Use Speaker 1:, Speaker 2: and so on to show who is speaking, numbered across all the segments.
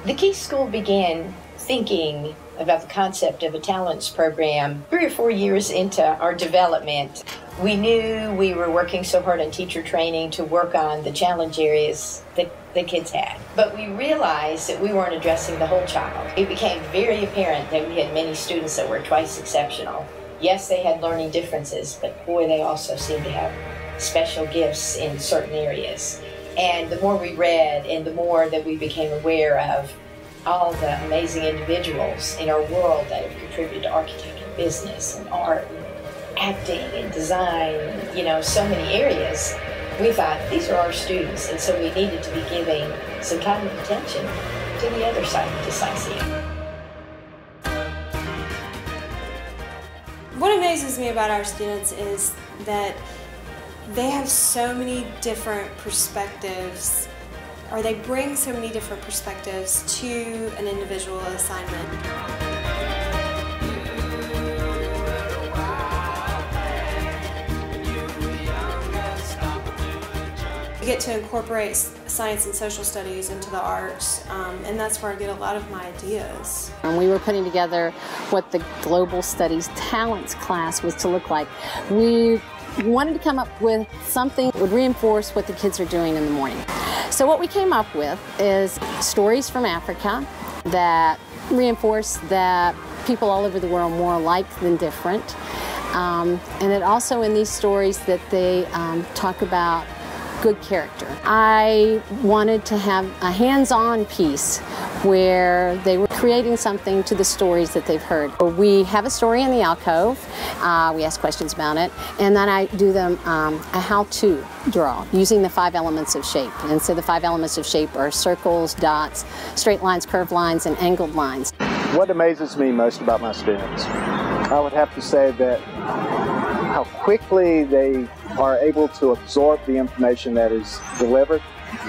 Speaker 1: The Key School began thinking about the concept of a talents program 3 or 4 years into our development. We knew we were working so hard on teacher training to work on the challenge areas that the kids had. But we realized that we weren't addressing the whole child. It became very apparent that we had many students that were twice exceptional. Yes, they had learning differences, but boy, they also seemed to have special gifts in certain areas. And the more we read and the more that we became aware of all the amazing individuals in our world that have contributed to architecture, business, and art, and acting, and design, so many areas, we thought, these are our students, and so we needed to be giving some kind of attention to the other side of dyslexia.
Speaker 2: What amazes me about our students is that they have so many different perspectives, or they bring so many different perspectives to an individual assignment. We get to incorporate science and social studies into the arts, and that's where I get a lot of my ideas.
Speaker 3: And we were putting together what the Global Studies Talents class was to look like. We wanted to come up with something that would reinforce what the kids are doing in the morning. So what we came up with is stories from Africa that reinforce that people all over the world are more alike than different. And that also in these stories that they talk about good character. I wanted to have a hands-on piece where they were creating something to the stories that they've heard. We have a story in the alcove, we ask questions about it, and then I do them a how-to draw using the 5 elements of shape. And so the 5 elements of shape are circles, dots, straight lines, curved lines, and angled lines.
Speaker 4: What amazes me most about my students, I would have to say that how quickly they are able to absorb the information that is delivered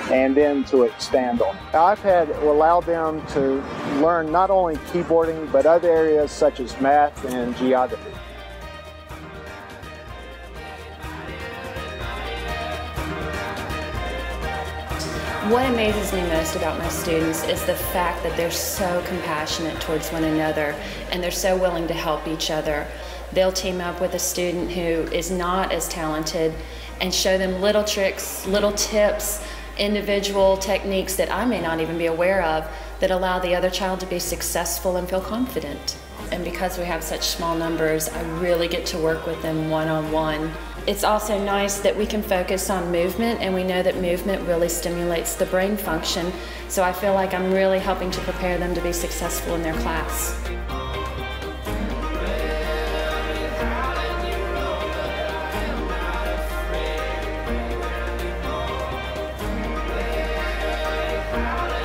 Speaker 4: and then to expand on it. I've had allowed them to learn not only keyboarding but other areas such as math and geography.
Speaker 5: What amazes me most about my students is the fact that they're so compassionate towards one another and they're so willing to help each other. They'll team up with a student who is not as talented and show them little tricks, little tips, individual techniques that I may not even be aware of that allow the other child to be successful and feel confident. And because we have such small numbers, I really get to work with them one-on-one. It's also nice that we can focus on movement, and we know that movement really stimulates the brain function, so I feel like I'm really helping to prepare them to be successful in their class.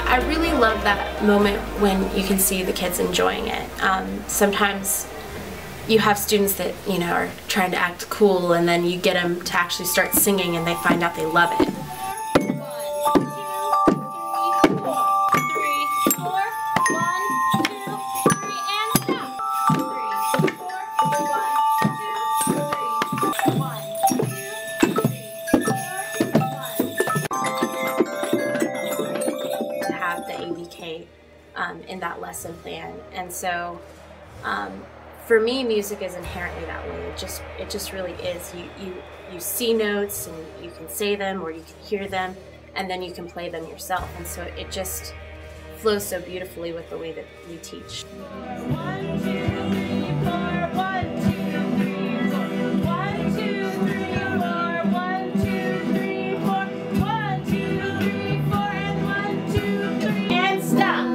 Speaker 6: I really love that moment when you can see the kids enjoying it. Sometimes you have students that, are trying to act cool, and then you get them to actually start singing and they find out they love it. 1, 2, 3, 4, 3, 4. 1, 2, 3, and stop. 3, 4, 1, 2, 3. 1, 2, 3, 4, 1. To have the ABK in that lesson plan, and so for me, music is inherently that way. It just really is. You see notes and you can say them or you can hear them, and then you can play them yourself. And so it just flows so beautifully with the way that we teach. 1, 2, 3, 4. 1, 2, 3, 4. 1, 2, 3, 4. 1, 2, 3, 4. 1, 2, 3, 4. And 1, 2, 3. And stop.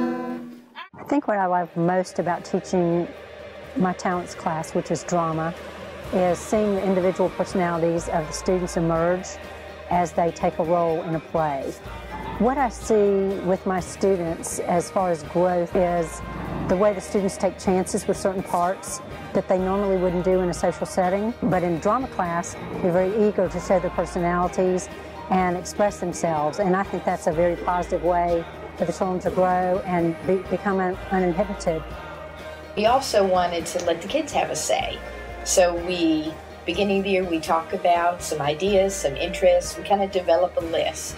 Speaker 7: I think what I love most about teaching my talents class, which is drama, is seeing the individual personalities of the students emerge as they take a role in a play. What I see with my students as far as growth is the way the students take chances with certain parts that they normally wouldn't do in a social setting. But in drama class, they're very eager to show their personalities and express themselves, and I think that's a very positive way for the children to grow and become uninhibited.
Speaker 1: We also wanted to let the kids have a say. So beginning of the year, we talk about some ideas, some interests. We kind of develop a list.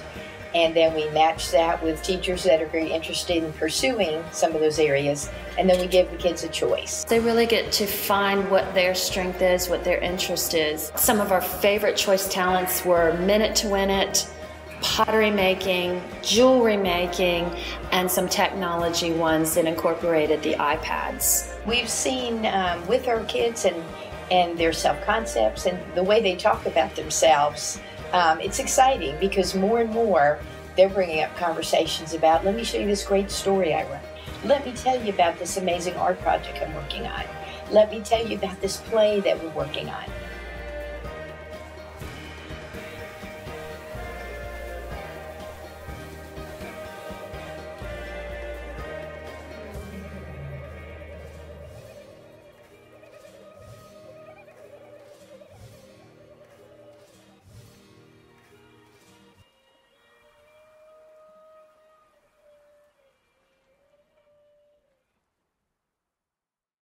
Speaker 1: and then we match that with teachers that are very interested in pursuing some of those areas, and then we give the kids a choice.
Speaker 5: They really get to find what their strength is, what their interest is. Some of our favorite choice talents were Minute to Win It, pottery making, jewelry making, and some technology ones that incorporated the iPads.
Speaker 1: We've seen with our kids and their self-concepts and the way they talk about themselves, it's exciting because more and more they're bringing up conversations about, let me show you this great story I wrote. Let me tell you about this amazing art project I'm working on. Let me tell you about this play that we're working on.